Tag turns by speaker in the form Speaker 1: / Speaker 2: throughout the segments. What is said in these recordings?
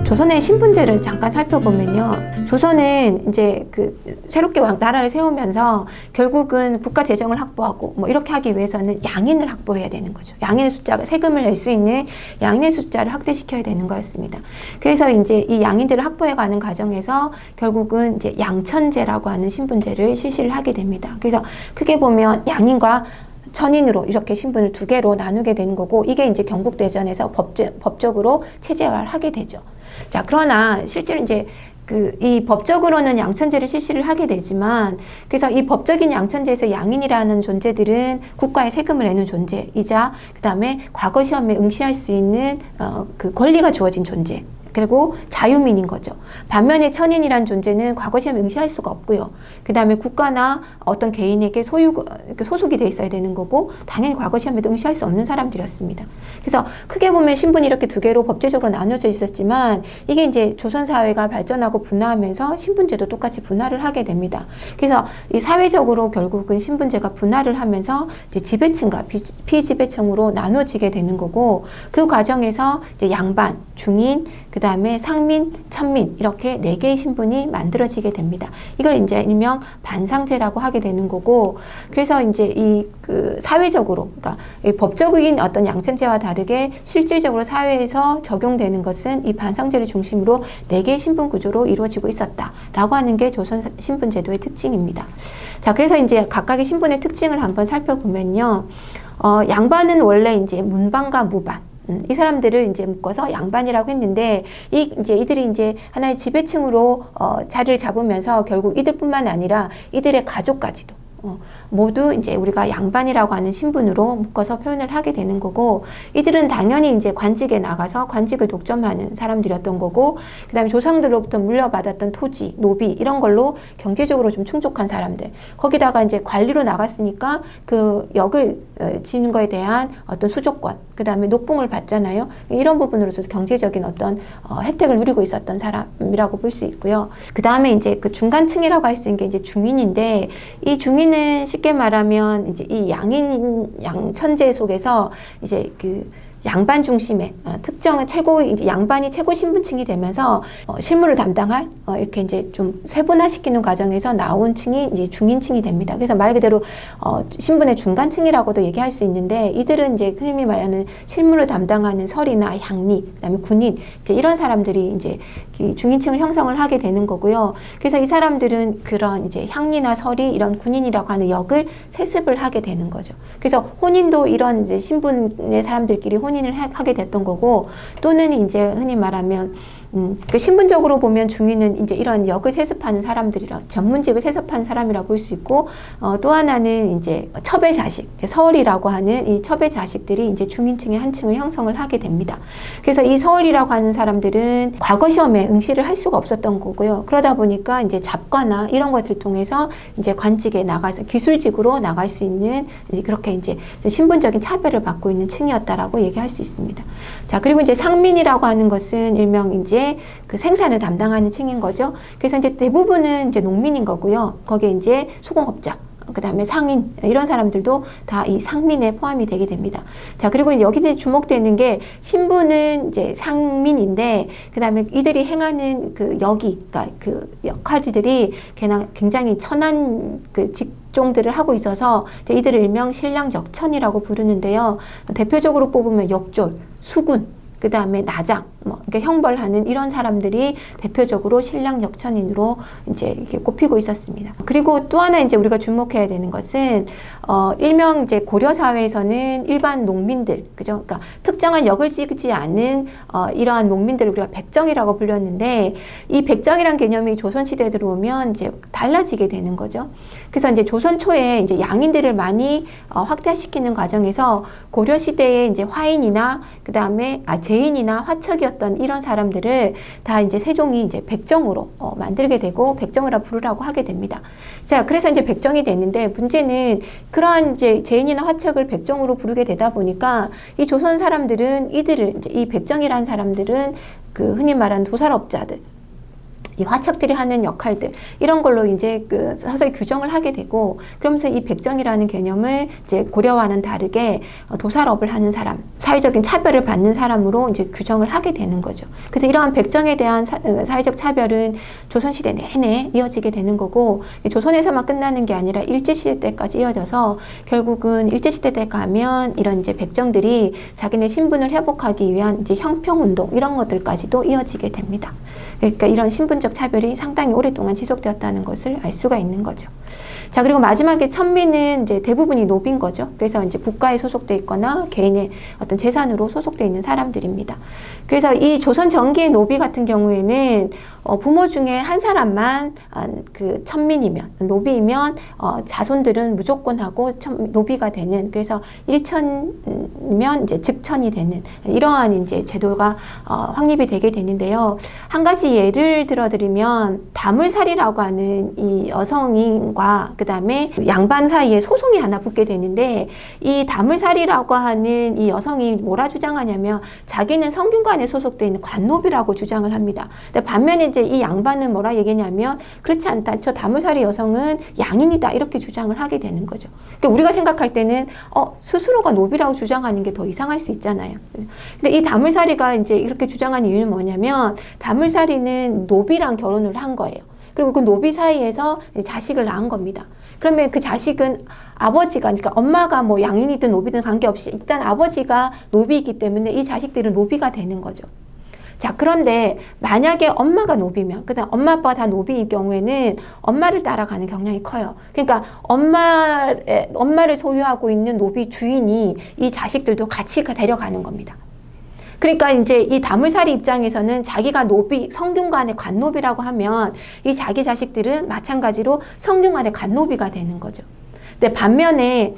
Speaker 1: 조선의 신분제를 잠깐 살펴보면요. 조선은 이제 그 새롭게 나라를 세우면서 결국은 국가 재정을 확보하고 뭐 이렇게 하기 위해서는 양인을 확보해야 되는 거죠. 양인의 숫자가 세금을 낼 수 있는 양인의 숫자를 확대시켜야 되는 거였습니다. 그래서 이제 이 양인들을 확보해가는 과정에서 결국은 이제 양천제라고 하는 신분제를 실시를 하게 됩니다. 그래서 크게 보면 양인과 천인으로 이렇게 신분을 두 개로 나누게 되는 거고, 이게 이제 경국대전에서 법적으로 체제화를 하게 되죠. 자, 그러나 실제로 이제 이 법적으로는 양천제를 실시를 하게 되지만, 그래서 이 법적인 양천제에서 양인이라는 존재들은 국가에 세금을 내는 존재이자, 그 다음에 과거 시험에 응시할 수 있는 그 권리가 주어진 존재, 그리고 자유민인 거죠. 반면에 천인이란 존재는 과거 시험에 응시할 수가 없고요. 그 다음에 국가나 어떤 개인에게 소속이 돼 있어야 되는 거고, 당연히 과거 시험에도 응시할 수 없는 사람들이었습니다. 그래서 크게 보면 신분이 이렇게 두 개로 법제적으로 나눠져 있었지만, 이게 이제 조선 사회가 발전하고 분화하면서 신분제도 똑같이 분화를 하게 됩니다. 그래서 이 사회적으로 결국은 신분제가 분화를 하면서 이제 지배층과 피지배층으로 나눠지게 되는 거고, 그 과정에서 이제 양반, 중인, 그 다음에 상민, 천민 이렇게 네 개의 신분이 만들어지게 됩니다. 이걸 이제 일명 반상제라고 하게 되는 거고, 그래서 이제 사회적으로, 그러니까 이 법적인 어떤 양천제와 다르게 실질적으로 사회에서 적용되는 것은 이 반상제를 중심으로 네 개의 신분 구조로 이루어지고 있었다라고 하는 게 조선 신분제도의 특징입니다. 자, 그래서 이제 각각의 신분의 특징을 한번 살펴보면요. 양반은 원래 이제 문반과 무반, 이 사람들을 이제 묶어서 양반이라고 했는데, 이들이 이제 하나의 지배층으로 자리를 잡으면서 결국 이들뿐만 아니라 이들의 가족까지도 모두 이제 우리가 양반이라고 하는 신분으로 묶어서 표현을 하게 되는 거고, 이들은 당연히 이제 관직에 나가서 관직을 독점하는 사람들이었던 거고, 그 다음에 조상들로부터 물려받았던 토지, 노비 이런 걸로 경제적으로 좀 충족한 사람들, 거기다가 이제 관리로 나갔으니까 그 역을 지는 거에 대한 어떤 수조권, 그 다음에 녹봉을 받잖아요. 이런 부분으로서 경제적인 어떤 혜택을 누리고 있었던 사람이라고 볼 수 있고요. 그 다음에 이제 그 중간층이라고 할 수 있는 게 이제 중인인데, 이 중인은 쉽게 말하면 이제 이 양천제 속에서 이제 그 양반 중심의 특정한 이제 양반이 최고 신분층이 되면서 실무를 담당할 이렇게 이제 좀 세분화시키는 과정에서 나온 층이 이제 중인층이 됩니다. 그래서 말 그대로 신분의 중간층이라고도 얘기할 수 있는데, 이들은 이제 흔히 말하는 실무를 담당하는 설이나 향리, 그다음에 군인, 이제 이런 사람들이 이제 중인층을 형성을 하게 되는 거고요. 그래서 이 사람들은 그런 이제 향리나 설이 이런 군인이라고 하는 역을 세습을 하게 되는 거죠. 그래서 혼인도 이런 이제 신분의 사람들끼리 혼인을 하게 됐던 거고, 또는 이제 흔히 말하면 그 신분적으로 보면 중인은 이제 이런 역을 세습하는 사람들이라, 전문직을 세습하는 사람이라고 볼 수 있고, 또 하나는 이제 첩의 자식, 이제 서얼이라고 하는 이 첩의 자식들이 이제 중인층의 한 층을 형성을 하게 됩니다. 그래서 이 서얼이라고 하는 사람들은 과거 시험에 응시를 할 수가 없었던 거고요. 그러다 보니까 이제 잡과나 이런 것들 통해서 이제 관직에 나가서 기술직으로 나갈 수 있는, 그렇게 이제 신분적인 차별을 받고 있는 층이었다라고 얘기할 수 있습니다. 자, 그리고 이제 상민이라고 하는 것은 일명 이제 그 생산을 담당하는 층인 거죠. 그래서 이제 대부분은 이제 농민인 거고요. 거기에 이제 수공업자, 그 다음에 상인, 이런 사람들도 다 이 상민에 포함이 되게 됩니다. 자, 그리고 여기 이제 주목되는 게, 신분은 이제 상민인데, 그 다음에 이들이 행하는 그 그러니까 그 역할들이 굉장히 천한 그 직종들을 하고 있어서 이제 이들을 일명 신량역천이라고 부르는데요. 대표적으로 뽑으면 역졸, 수군, 그 다음에 나장, 그러니까 형벌하는 이런 사람들이 대표적으로 신량역천인으로 이제 이렇게 꼽히고 있었습니다. 그리고 또 하나 이제 우리가 주목해야 되는 것은, 일명 이제 고려 사회에서는 일반 농민들, 그죠? 그러니까 특정한 역을 지지 않는 이러한 농민들을 우리가 백정이라고 불렸는데, 이 백정이란 개념이 조선시대에 들어오면 이제 달라지게 되는 거죠. 그래서 이제 조선 초에 이제 양인들을 많이 확대시키는 과정에서 고려 시대에 이제 화인이나 그 다음에 제인이나 화척이었던 이런 사람들을 다 이제 세종이 이제 백정으로 만들게 되고 백정이라 부르라고 하게 됩니다. 자, 그래서 이제 백정이 됐는데, 문제는 그러한 이제 제인이나 화척을 백정으로 부르게 되다 보니까 이 조선 사람들은 이들을 이제 이 백정이라는 사람들은 그 흔히 말하는 도살업자들, 이 화척들이 하는 역할들 이런 걸로 이제 그 서서히 규정을 하게 되고 그러면서 이 백정이라는 개념을 이제 고려와는 다르게 도살업을 하는 사람, 사회적인 차별을 받는 사람으로 이제 규정을 하게 되는 거죠. 그래서 이러한 백정에 대한 사회적 차별은 조선시대 내내 이어지게 되는 거고 조선에서만 끝나는 게 아니라 일제시대 때까지 이어져서 결국은 일제시대 때 가면 이런 이제 백정들이 자기네 신분을 회복하기 위한 이제 형평운동 이런 것들까지도 이어지게 됩니다. 그러니까 이런 신분적 차별이 상당히 오랫동안 지속되었다는 것을 알 수가 있는 거죠. 자, 그리고 마지막에 천민은 이제 대부분이 노비인 거죠. 그래서 이제 국가에 소속돼 있거나 개인의 어떤 재산으로 소속돼 있는 사람들입니다. 그래서 이 조선 전기의 노비 같은 경우에는 부모 중에 한 사람만 그 천민이면 노비이면 자손들은 무조건 하고 노비가 되는 그래서 일천이면 이제 즉천이 되는 이러한 이제 제도가 확립이 되게 되는데요. 한 가지 예를 들어드리면 다물살이라고 하는 이 여성인과 그 다음에 양반 사이에 소송이 하나 붙게 되는데 이 다물살이라고 하는 이 여성이 뭐라 주장하냐면 자기는 성균관에 소속되어 있는 관노비라고 주장을 합니다. 근데 반면에 이제 이 양반은 뭐라 얘기냐면 그렇지 않다. 저 다물살이 여성은 양인이다. 이렇게 주장을 하게 되는 거죠. 그러니까 우리가 생각할 때는 스스로가 노비라고 주장하는 게 더 이상할 수 있잖아요. 근데 이 다물살이가 이제 이렇게 주장하는 이유는 뭐냐면 다물살이는 노비랑 결혼을 한 거예요. 그리고 그 노비 사이에서 자식을 낳은 겁니다. 그러면 그 자식은 아버지가, 그러니까 엄마가 뭐 양인이든 노비든 관계없이 일단 아버지가 노비이기 때문에 이 자식들은 노비가 되는 거죠. 자, 그런데 만약에 엄마가 노비면, 그다음 엄마 아빠가 다 노비일 경우에는 엄마를 따라가는 경향이 커요. 그러니까 엄마를 소유하고 있는 노비 주인이 이 자식들도 같이 데려가는 겁니다. 그러니까 이제 이 다물살이 입장에서는 자기가 노비, 성균관의 관노비라고 하면 이 자기 자식들은 마찬가지로 성균관의 관노비가 되는 거죠. 근데 반면에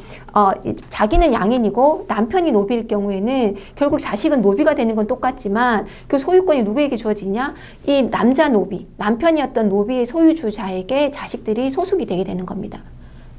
Speaker 1: 자기는 양인이고 남편이 노비일 경우에는 결국 자식은 노비가 되는 건 똑같지만 그 소유권이 누구에게 주어지냐? 이 남자 노비, 남편이었던 노비의 소유주자에게 자식들이 소속이 되게 되는 겁니다.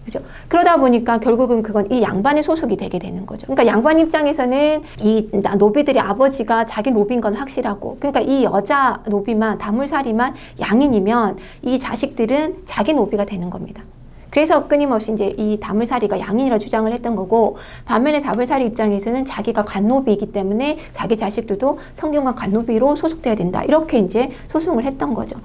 Speaker 1: 그죠? 그러다 보니까 결국은 그건 이 양반의 소속이 되게 되는 거죠. 그러니까 양반 입장에서는 이 노비들의 아버지가 자기 노비인 건 확실하고, 그러니까 이 여자 노비만, 다물살이만 양인이면 이 자식들은 자기 노비가 되는 겁니다. 그래서 끊임없이 이제 이 다물살이가 양인이라 주장을 했던 거고, 반면에 다물살이 입장에서는 자기가 관노비이기 때문에 자기 자식들도 성균관 관노비로 소속돼야 된다. 이렇게 이제 소송을 했던 거죠.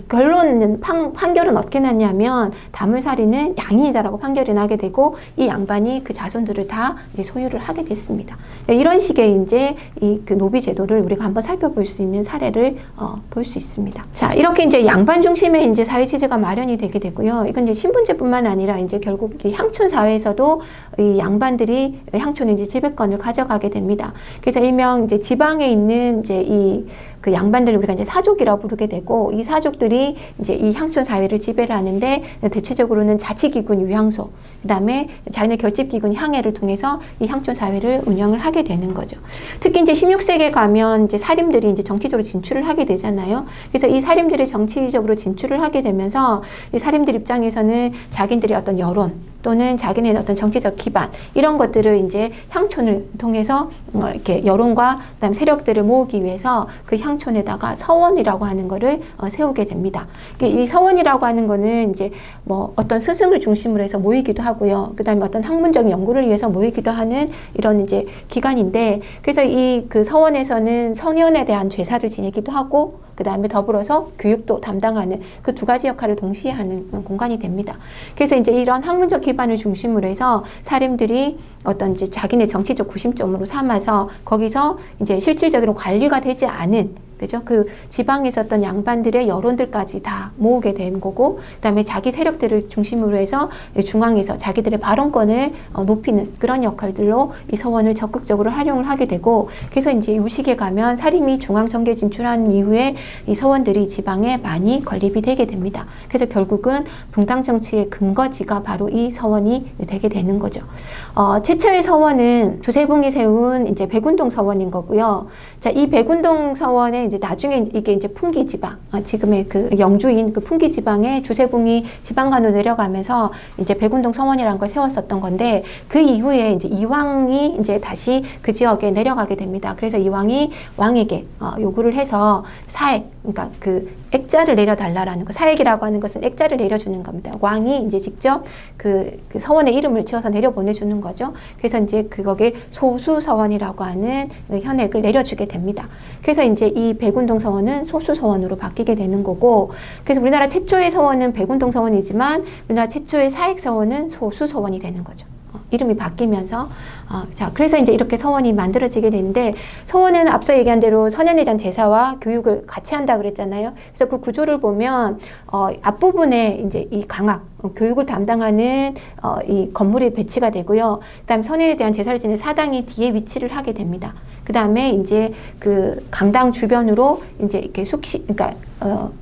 Speaker 1: 결론은 판결은 어떻게 났냐면 다물살이는 양인이다라고 판결이 나게 되고 이 양반이 그 자손들을 다 이제 소유를 하게 됐습니다. 이런 식의 이제 그 노비 제도를 우리가 한번 살펴볼 수 있는 사례를 볼 수 있습니다. 자, 이렇게 이제 양반 중심의 이제 사회 체제가 마련이 되게 되고요. 이건 이제 신분제 뿐만 아니라 이제 결국 이 향촌 사회에서도 이 양반들이 향촌의 이제 지배권을 가져가게 됩니다. 그래서 일명 이제 지방에 있는 이제 그 양반들을 우리가 이제 사족이라고 부르게 되고, 이 사족들이 이제 이 향촌 사회를 지배를 하는데 대체적으로는 자치기군 유향소, 그다음에 자기네 결집기군 향해를 통해서 이 향촌 사회를 운영을 하게 되는 거죠. 특히 이제 16세기에 가면 이제 사림들이 이제 정치적으로 진출을 하게 되잖아요. 그래서 이 사림들이 정치적으로 진출을 하게 되면서 이 사림들 입장에서는 자기들의 어떤 여론 또는 자기네 어떤 정치적 기반 이런 것들을 이제 향촌을 통해서 이렇게 여론과 그다음 세력들을 모으기 위해서 그 향촌에다가 서원이라고 하는 거를 세우게 됩니다. 이 서원이라고 하는 거는 이제 뭐 어떤 스승을 중심으로 해서 모이기도 하고요. 그다음에 어떤 학문적인 연구를 위해서 모이기도 하는 이런 이제 기관인데, 그래서 이 그 서원에서는 선현에 대한 제사를 지내기도 하고, 그 다음에 더불어서 교육도 담당하는 그 두 가지 역할을 동시에 하는 공간이 됩니다. 그래서 이제 이런 학문적 기반을 중심으로 해서 사람들이 어떤 이제 자기네 정치적 구심점으로 삼아서 거기서 이제 실질적으로 관리가 되지 않은, 그죠? 그 지방에 있었던 양반들의 여론들까지 다 모으게 된 거고, 그다음에 자기 세력들을 중심으로 해서 중앙에서 자기들의 발언권을 높이는 그런 역할들로 이 서원을 적극적으로 활용을 하게 되고, 그래서 이제 이 시기에 가면 사림이 중앙 정계에 진출한 이후에 이 서원들이 지방에 많이 건립이 되게 됩니다. 그래서 결국은 붕당 정치의 근거지가 바로 이 서원이 되게 되는 거죠. 최초의 서원은 주세붕이 세운 이제 백운동 서원인 거고요. 자, 이 백운동 서원에 이제 나중에 이게 이제 풍기 지방, 지금의 그 영주인 그 풍기 지방에 주세붕이 지방간으로 내려가면서 이제 백운동 서원이라는 걸 세웠었던 건데, 그 이후에 이제 이왕이 이제 다시 그 지역에 내려가게 됩니다. 그래서 이왕이 왕에게 요구를 해서 사액, 그러니까 그 액자를 내려달라라는 거. 사액이라고 하는 것은 액자를 내려주는 겁니다. 왕이 이제 직접 그 서원의 이름을 지어서 내려보내주는 거죠. 그래서 이제 그거에 소수서원이라고 하는 현액을 내려주게 됩니다. 그래서 이제 이 백운동 서원은 소수서원으로 바뀌게 되는 거고, 그래서 우리나라 최초의 서원은 백운동 서원이지만 우리나라 최초의 사액 서원은 소수서원이 되는 거죠. 이름이 바뀌면서 자, 그래서 이제 이렇게 서원이 만들어지게 되는데, 서원은 앞서 얘기한 대로 선현에 대한 제사와 교육을 같이 한다 그랬잖아요. 그래서 그 구조를 보면 앞부분에 이제 이 강학 교육을 담당하는 이 건물이 배치가 되고요. 그다음 선현에 대한 제사를 지내는 사당이 뒤에 위치를 하게 됩니다. 그다음에 이제 그 강당 주변으로 이제 이렇게 그러니까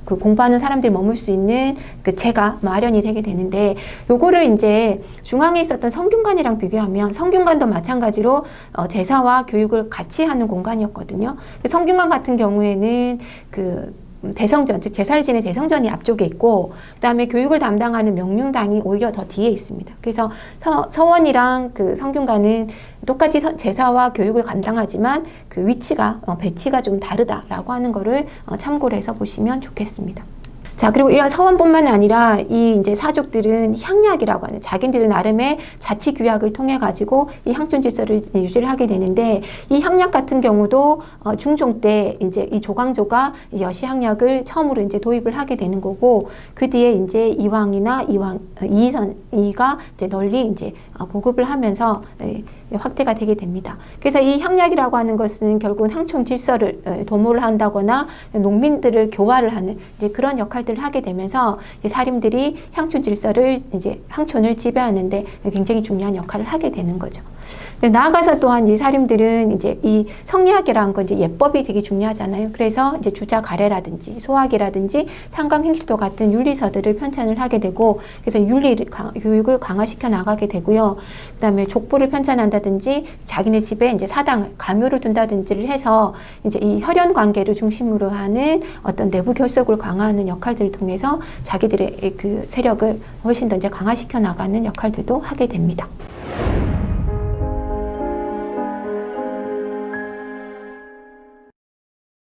Speaker 1: 그 공부하는 사람들이 머물 수 있는 그 제가 마련이 되게 되는데, 요거를 이제 중앙에 있었던 성균관이랑 비교하면 성균관도 마찬가지로 제사와 교육을 같이 하는 공간이었거든요. 성균관 같은 경우에는 그 대성전, 즉 제사를 지낼 대성전이 앞쪽에 있고, 그다음에 교육을 담당하는 명륜당이 오히려 더 뒤에 있습니다. 그래서 서원이랑 그 성균관은 똑같이 제사와 교육을 감당하지만 그 위치가 배치가 좀 다르다라고 하는 거를 참고를 해서 보시면 좋겠습니다. 자, 그리고 이런 서원뿐만 아니라 이 이제 사족들은 향약이라고 하는 자기들 나름의 자치 규약을 통해 가지고 이 향촌 질서를 유지를 하게 되는데, 이 향약 같은 경우도 중종 때 이제 이 조광조가 여시 향약을 처음으로 이제 도입을 하게 되는 거고, 그 뒤에 이제 이왕이나 이가 이제 널리 이제 보급을 하면서 확대가 되게 됩니다. 그래서 이 향약이라고 하는 것은 결국은 향촌 질서를 도모를 한다거나 농민들을 교화를 하는 이제 그런 역할들을 하게 되면서 사림들이 향촌 질서를 이제 향촌을 지배하는데 굉장히 중요한 역할을 하게 되는 거죠. 나아가서 또한 이 사림들은 이제 이 성리학이라는 건 이제 예법이 되게 중요하잖아요. 그래서 이제 주자 가래라든지 소학이라든지 상강 행실도 같은 윤리서들을 편찬을 하를 하게 되고, 그래서 교육을 강화시켜 나가게 되고요. 그다음에 족보를 편찬한다든지 자기네 집에 이제 사당을 가묘를 둔다든지를 해서 이제 이 혈연 관계를 중심으로 하는 어떤 내부 결속을 강화하는 역할들을 통해서 자기들의 그 세력을 훨씬 더 이제 강화시켜 나가는 역할들도 하게 됩니다.